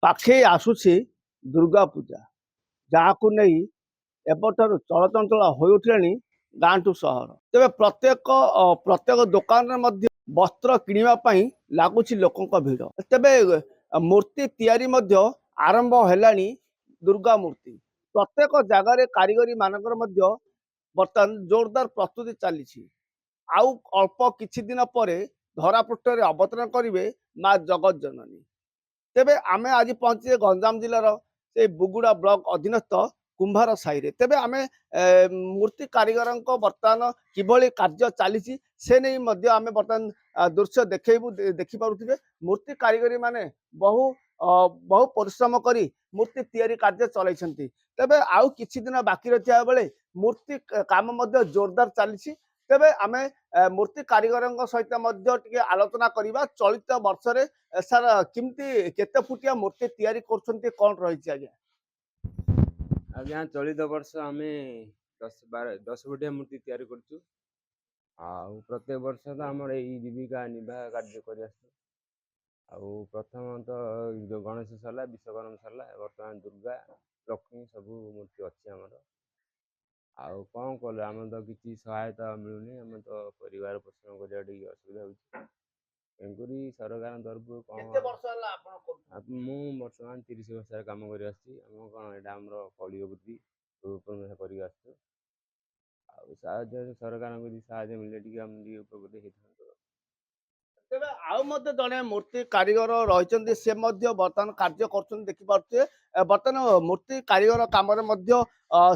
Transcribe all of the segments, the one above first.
पाखे आसुची दुर्गा पूजा जहाँ को नहीं एबठार चलचंचल हो उठिलानी गाँ टू सहर तेरे प्रत्येक दुकान रे मध्य वस्त्र किनिबा पई लागुची लोकंक भिड़ तेबे मूर्ति तैयारी मध्य आरंभ हेलानी दुर्गा मूर्ति प्रत्येक जगार कारीगरी मानकर मध्य बर्तमान जोरदार प्रस्तुति चली आउ अल्प किछि दिन पर धरापृष्ठ अवतरण करेंगे माँ जगत जननी तेबे आमे आज पहुंचे गंजाम जिलार से बुगुड़ा ब्लॉक अधीनस्थ कुंभार साई तेबे आमे मूर्ति कारीगर बर्तमान किभली कार्य चली से नहीं मध्य आमे बर्तमान दृश्य देखु देखिपे मूर्ति कारीगरी माने बहु परिश्रम करी मूर्ति तैयारी कार्य चलाई तेबे आउ किछि दिन बाकी रहा बेले मूर्ति काम मध्य जोरदार चली तेबे आमे मूर्ति कारीगर सहित टिके आलोचना करवा चलित वर्ष सर किमती केते फुटिया मूर्ति तैयारी करछन्ती कोन रहिछि आज्ञा आज्ञा चलित वर्ष आमे 10 फुटिया मूर्ति तैयारी करछु प्रत्येक वर्ष तो आमर यही जीविका निर्वाह कार्य कर प्रथम तो गणेश सरला विश्वकर्मा सरला बर्तमान दुर्गा लक्ष्मी सबू मूर्ति अच्छी आमर आउ कौन कल आम तो किसी सहायता मिलूनी आम तो परिवार पोषण कर असुविधा हो सरकार तरफ मु बर्तमान 30 वर्ष कम कर कौन यहाँ कलिग बुद्धि कर सरकार साहाय्य मिले उपकृत तेबे आउ मध्य जने मूर्ति कारीगर रहिचंती से मध्य वर्तमान कार्य करछन देखि पारछे वर्तमान मूर्ति कारीगर काम रे मध्य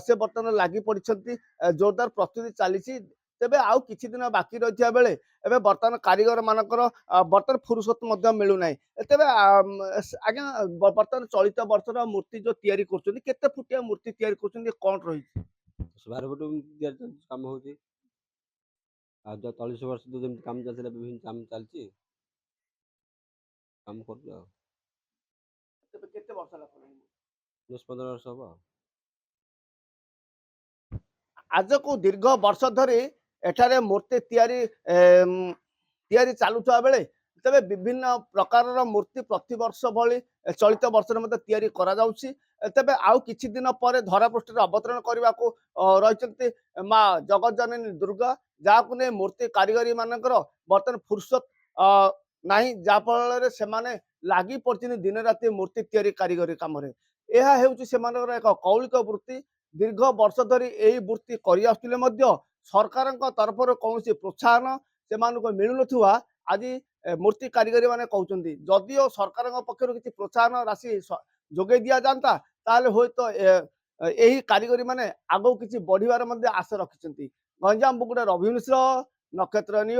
से वर्तमान लागि पड़िछंती जोरदार प्रस्तुति चलीछि तेबे आउ किछि दिन बाकी रहिया बेले एबे वर्तमान कारीगर मानकर वर्तमान फुर्सत मध्य मिलु नै तेबे आज्ञा वर्तमान चलित वर्षर मूर्ति जो तैयारी करछन केते फुटिया मूर्ति तैयारी करछन कोन रहिछि 12 फुट काम होती 40 वर्ष तो जमी काम चलता विभिन्न काम चलती काम कर 10-15 वर्ष हम आज को दीर्घ वर्ष धरी एठारे मूर्ति तैयारी चलुवा बेले तेरे विभिन्न प्रकार मूर्ति प्रति वर्ष भली चलित वर्ष तैयारी करा जाउछि तेबे आउ किछि दिन पर धरापृष्ठ अवतरण करने को रही माँ जगत जननी दुर्गा जहाँ को नहीं मूर्ति कारीगरी मानकर बर्तमान फुर्सत नहीं जहाँफल से लगी पड़ते दिन राति मूर्ति तैयारी कारीगरी कम यह एक कौलिक वृत्ति दीर्घ वर्ष धरी यही वृत्ति कर सरकार तरफ कौन प्रोत्साहन से मिलू ना आज मूर्ति कारीगरी माने कहते जदिओ सरकार पक्षर किसी प्रोत्साहन राशि जोगे दि जाता ताले हो तो यही कारीगरी माने आगो किसी बढ़िबार आशा रखिछंती गंजाम बुगुड़ा रवि मिश्र नक्षत्र न्यूज।